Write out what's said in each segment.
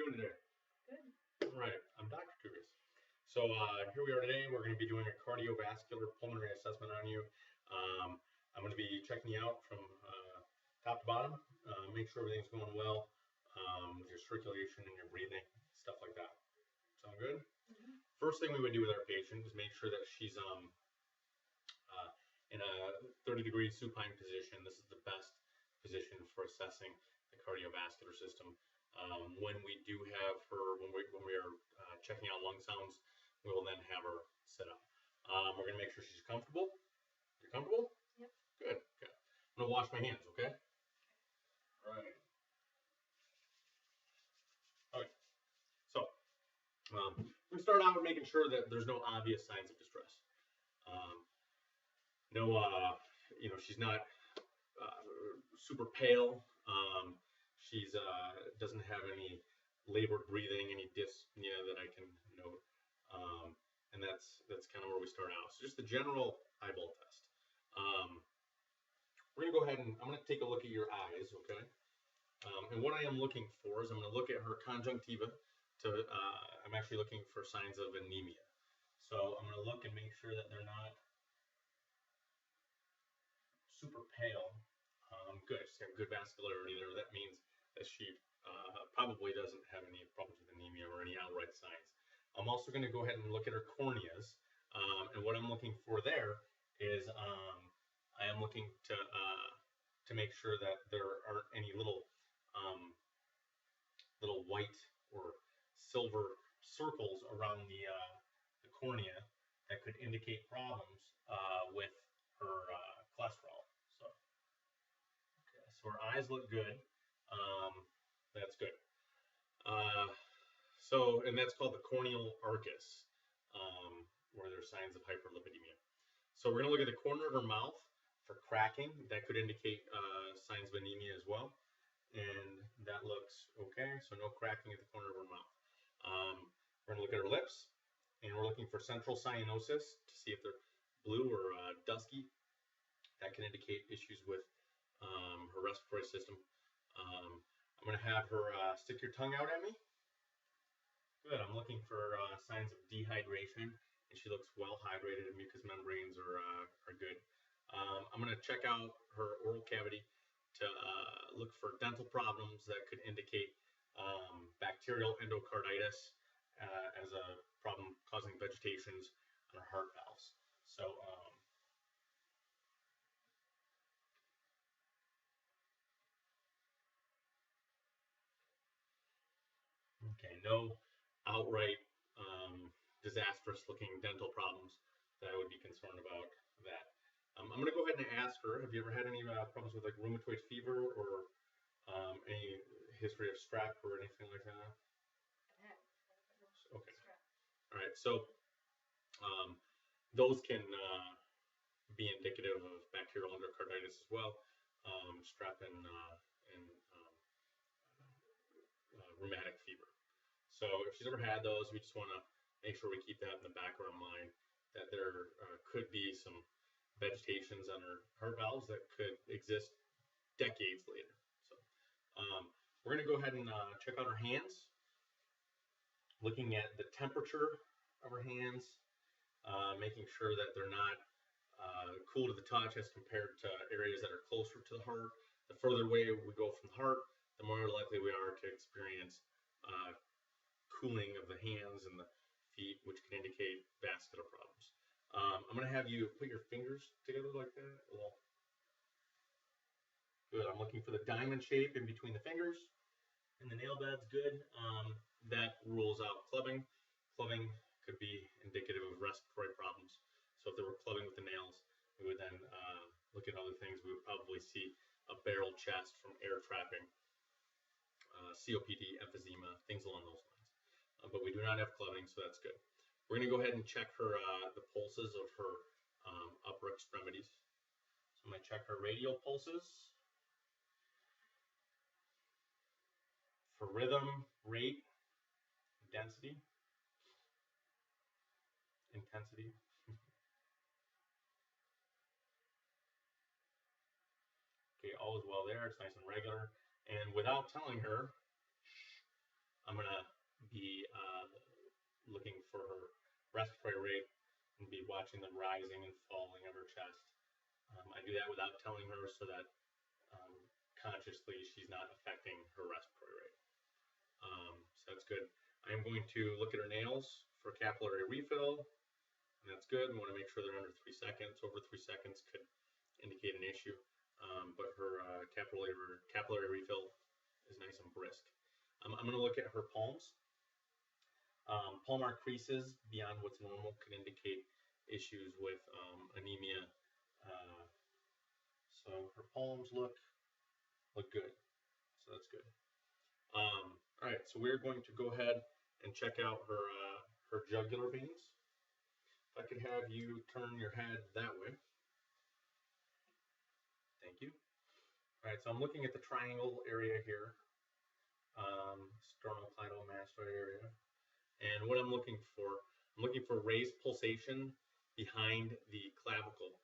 you doing today? Good. All right, I'm Dr. Tougas. So here we are today. We're going to be doing a cardiovascular pulmonary assessment on you. I'm going to be checking you out from top to bottom, make sure everything's going well with your circulation and your breathing, stuff like that. Sound good? Mm-hmm. First thing we would do with our patient is make sure that she's in a 30-degree supine position. This is the best position for assessing the cardiovascular system. When we do have her, when we are checking out lung sounds, we will then have her sit up. We're going to make sure she's comfortable. You're comfortable? Yep. Good. Okay. I'm going to wash my hands, okay? All right. Okay. So, we start out with making sure that there's no obvious signs of distress. She's not super pale. She's doesn't have any labored breathing, any dyspnea that I can note, and that's kind of where we start out. So just the general eyeball test. We're gonna go ahead and I'm gonna take a look at your eyes, okay? And what I am looking for is I'm gonna look at her conjunctiva. I'm actually looking for signs of anemia. So I'm gonna look and make sure that they're not super pale. Good, she's got good vascularity there. That means that she probably doesn't have any problems with anemia or any outright signs. I'm also going to go ahead and look at her corneas, and what I'm looking for there is I am looking to make sure that there aren't any little white or silver circles around the cornea that could indicate problems with her cholesterol. So her eyes look good. That's good. And that's called the corneal arcus, where there's signs of hyperlipidemia. So we're going to look at the corner of her mouth for cracking. That could indicate signs of anemia as well. And that looks okay. So no cracking at the corner of her mouth. We're going to look at her lips, and we're looking for central cyanosis to see if they're blue or dusky. That can indicate issues with her respiratory system. I'm going to have her stick your tongue out at me. Good. I'm looking for signs of dehydration, and she looks well hydrated, and mucous membranes are good. I'm going to check out her oral cavity to look for dental problems that could indicate bacterial endocarditis as a problem causing vegetations on her heart valves. So okay, no outright disastrous looking dental problems that I would be concerned about that. I'm going to go ahead and ask her, have you ever had any problems with like rheumatoid fever or any history of strep or anything like that? Okay. All right. So those can be indicative of bacterial endocarditis as well, strep and rheumatic fever. So if she's ever had those, we just want to make sure we keep that in the back of our mind, that there could be some vegetations on her heart valves that could exist decades later. So we're going to go ahead and check out her hands, looking at the temperature of her hands, making sure that they're not cool to the touch as compared to areas that are closer to the heart. The further away we go from the heart, the more likely we are to experience cooling of the hands and the feet, which can indicate vascular problems. I'm going to have you put your fingers together like that. Well, good. I'm looking for the diamond shape in between the fingers, and the nail bed's good. That rules out clubbing. Clubbing could be indicative of respiratory problems. So if there were clubbing with the nails, we would then look at other things. We would probably see a barrel chest from air trapping, COPD, emphysema, things along those lines. But we do not have clubbing, so that's good. We're going to go ahead and check her the pulses of her upper extremities. So I'm going to check her radial pulses for rhythm, rate, density, intensity. Okay, all is well there. It's nice and regular. And without telling her, I'm going to looking for her respiratory rate and be watching the rising and falling of her chest. I do that without telling her so that consciously she's not affecting her respiratory rate. So that's good. I am going to look at her nails for capillary refill, and that's good. We want to make sure they're under 3 seconds. Over 3 seconds could indicate an issue, but her capillary refill is nice and brisk. I'm going to look at her palms. Palmar creases beyond what's normal could indicate issues with anemia. So her palms look good, so that's good. All right, so we're going to go ahead and check out her jugular veins. If I could have you turn your head that way. Thank you. All right, so I'm looking at the triangle area here, sternocleidomastoid area. And what I'm looking for raised pulsation behind the clavicle.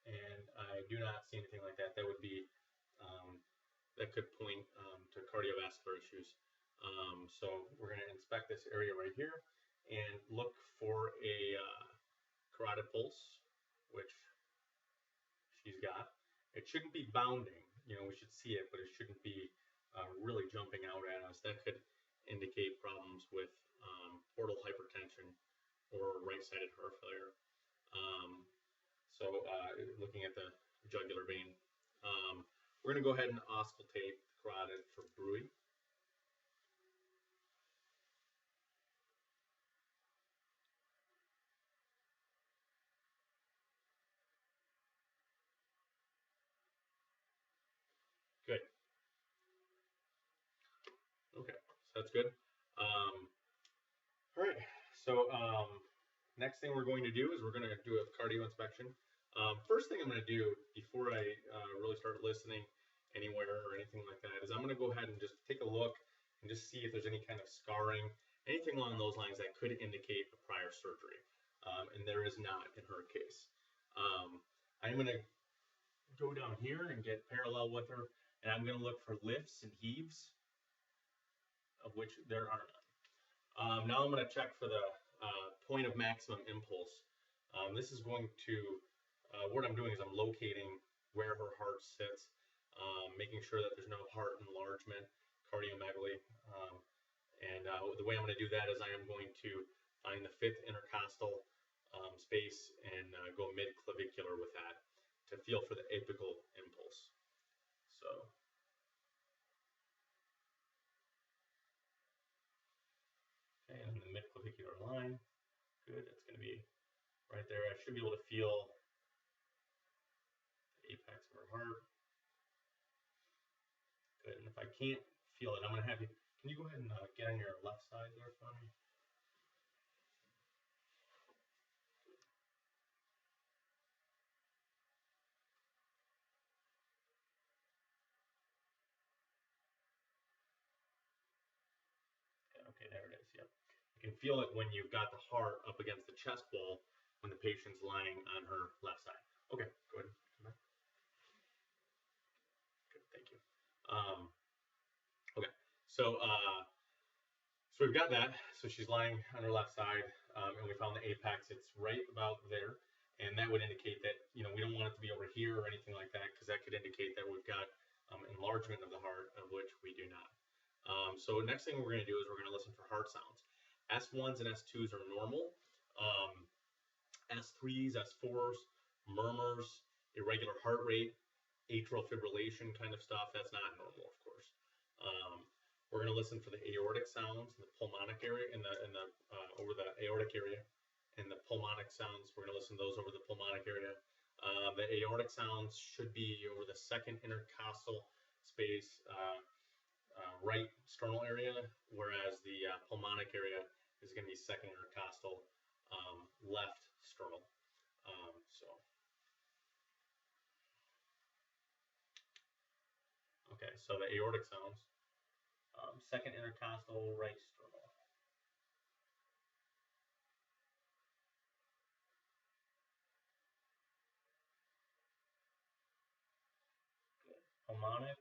And I do not see anything like that. That would be, that could point to cardiovascular issues. So we're going to inspect this area right here and look for a carotid pulse, which she's got. It shouldn't be bounding. You know, we should see it, but it shouldn't be really jumping out at us. That could indicate problems with portal hypertension or right-sided heart failure. So looking at the jugular vein, we're going to go ahead and auscultate the carotid for bruit. Good. Okay, so that's good. All right, so next thing we're going to do is we're going to do a cardio inspection. First thing I'm going to do before I really start listening anywhere or anything like that is I'm going to go ahead and just take a look and just see if there's any kind of scarring, anything along those lines that could indicate a prior surgery. And there is not in her case. I'm going to go down here and get parallel with her, and I'm going to look for lifts and heaves, of which there are none. Now I'm going to check for the point of maximum impulse. This is going to, what I'm doing is I'm locating where her heart sits, making sure that there's no heart enlargement, cardiomegaly. And the way I'm going to do that is I am going to find the 5th intercostal space and go mid-clavicular with that to feel for the apical impulse. So. Okay, and the mid-clavicular line. Good, it's going to be right there. I should be able to feel the apex of her heart. Good, and if I can't feel it, I'm going to have you, can you go ahead and get on your left side there for me? Okay, there it is, yep. You can feel it when you've got the heart up against the chest wall when the patient's lying on her left side. Okay, go ahead. Come back. Good, thank you. Okay, so we've got that. So she's lying on her left side, and we found the apex. It's right about there, and that would indicate that, you know, we don't want it to be over here or anything like that, because that could indicate that we've got enlargement of the heart, of which we do not. So next thing we're going to do is we're going to listen for heart sounds. S1s and S2s are normal. S3s, S4s, murmurs, irregular heart rate, atrial fibrillation kind of stuff, that's not normal, of course. We're going to listen for the aortic sounds in the pulmonic area, over the aortic area, and the pulmonic sounds, we're going to listen to those over the pulmonic area. The aortic sounds should be over the 2nd intercostal space, right sternal area, whereas the pulmonic area is going to be 2nd intercostal, left sternal. Okay, so the aortic sounds, 2nd intercostal, right sternal. Good. Pulmonic.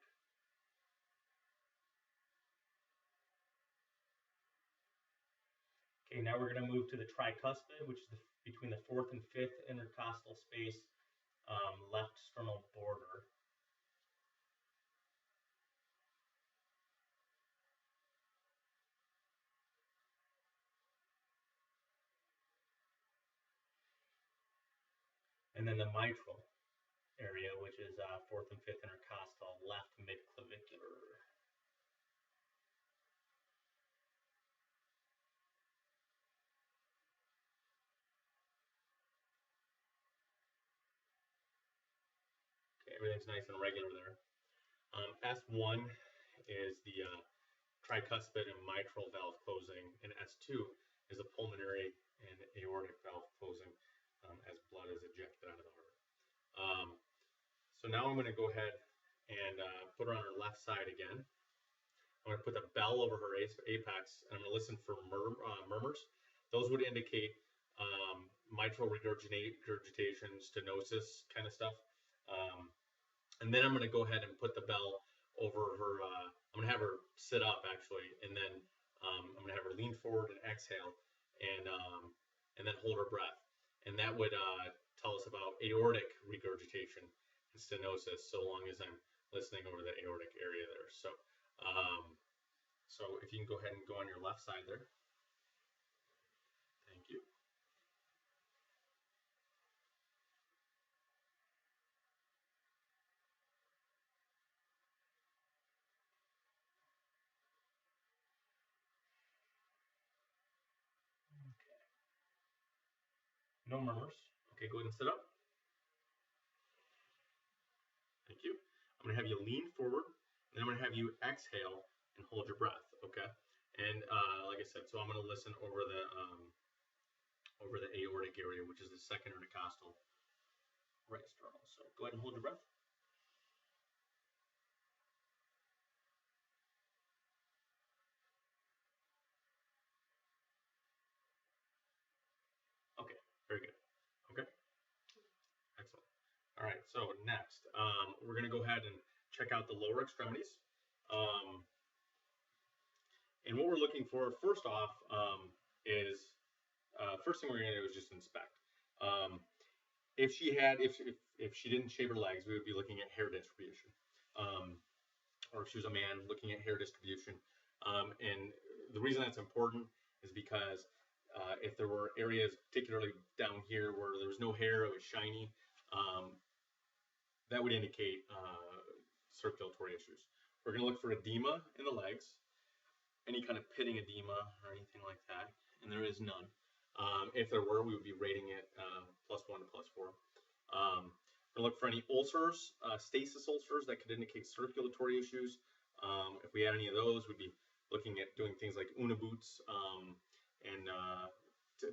now we're going to move to the tricuspid, which is between the fourth and fifth intercostal space, left sternal border. And then the mitral area, which is fourth and fifth intercostal, left midclavicular. Okay, everything's nice and regular there. S1 is the tricuspid and mitral valve closing, and S2 is the pulmonary and aortic valve closing as blood is ejected out of the heart. So now I'm going to go ahead and put her on her left side again. I'm going to put the bell over her apex, and I'm going to listen for murmurs. Those would indicate mitral regurgitation, stenosis kind of stuff. And then I'm going to go ahead and put the bell over her. I'm going to have her sit up actually, and then I'm going to have her lean forward and exhale, and then hold her breath. And that would tell us about aortic regurgitation and stenosis, so long as I'm listening over the aortic area there. So, so if you can go ahead and go on your left side there. Thank you. Okay. No murmurs. Okay, go ahead and sit up. Thank you. I'm going to have you lean forward, and then I'm going to have you exhale and hold your breath, okay? And like I said, so I'm going to listen over the aortic area, which is the second intercostal right sternal. So go ahead and hold your breath. Okay, very good. Okay, excellent. All right, so next, we're going to go ahead and check out the lower extremities. And what we're looking for, first off, is first thing we're going to do is just inspect. If she didn't shave her legs, we would be looking at hair distribution. Or if she was a man, looking at hair distribution. And the reason that's important is because if there were areas, particularly down here, where there was no hair, it was shiny, that would indicate circulatory issues. We're going to look for edema in the legs, any kind of pitting edema or anything like that, and there is none. If there were, we would be rating it +1 to +4. We're going to look for any ulcers, stasis ulcers that could indicate circulatory issues. If we had any of those, we'd be looking at doing things like Una boots and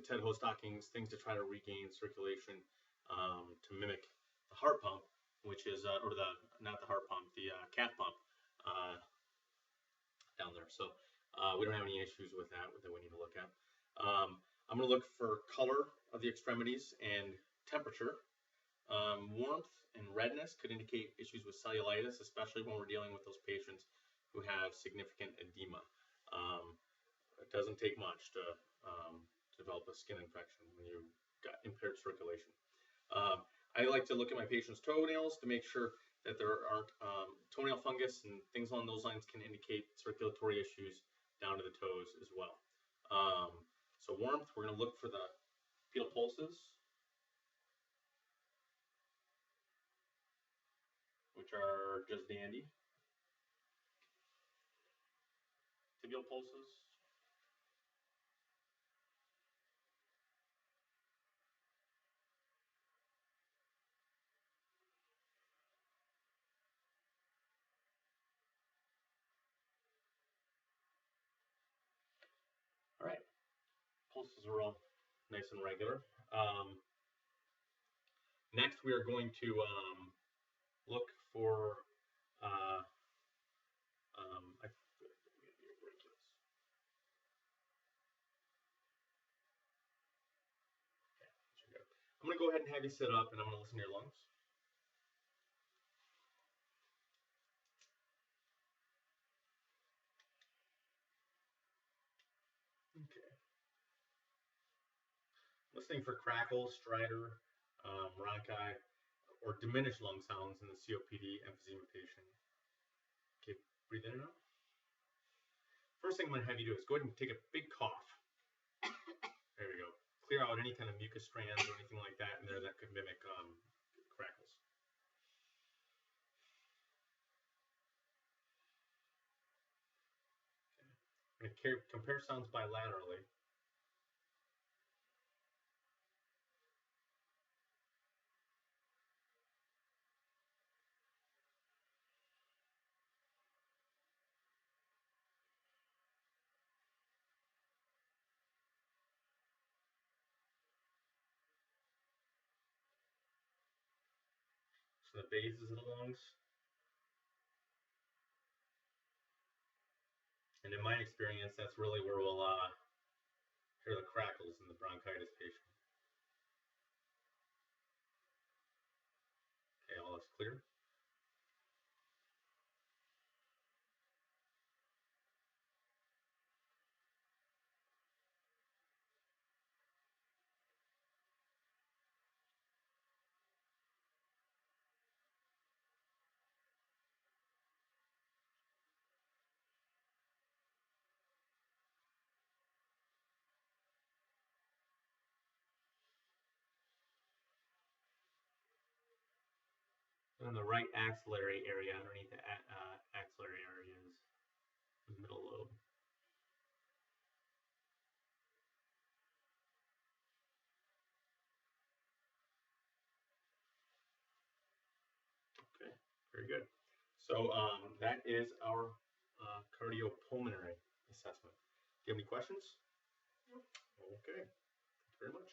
Ted Ho stockings, things to try to regain circulation to mimic the heart pump, which is, or not the heart pump, the cath pump down there. So we don't have any issues with that we need to look at. I'm going to look for color of the extremities and temperature. Warmth and redness could indicate issues with cellulitis, especially when we're dealing with those patients who have significant edema. It doesn't take much to develop a skin infection when you've got impaired circulation. I like to look at my patient's toenails to make sure that there aren't toenail fungus, and things along those lines can indicate circulatory issues down to the toes as well. So warmth, we're going to look for the pedal pulses, which are just dandy. Tibial pulses. All right, pulses are all nice and regular. Next, we are going to look for I'm going to go ahead and have you sit up, and I'm going to listen to your lungs. Okay. listening for crackle, stridor, bronchi, or diminished lung sounds in the COPD emphysema patient. Okay, breathe in and out. First thing I'm going to have you do is go ahead and take a big cough. There we go. Clear out any kind of mucus strands or anything like that in there that could mimic crackles. Okay. I'm going to compare sounds bilaterally. So the bases of the lungs. And in my experience, that's really where we'll hear the crackles in the bronchitis patient. Okay, all that's clear. And the right axillary area, underneath the axillary area, is the middle lobe. Okay, very good. So that is our cardiopulmonary assessment. Do you have any questions? Okay, thank you very much.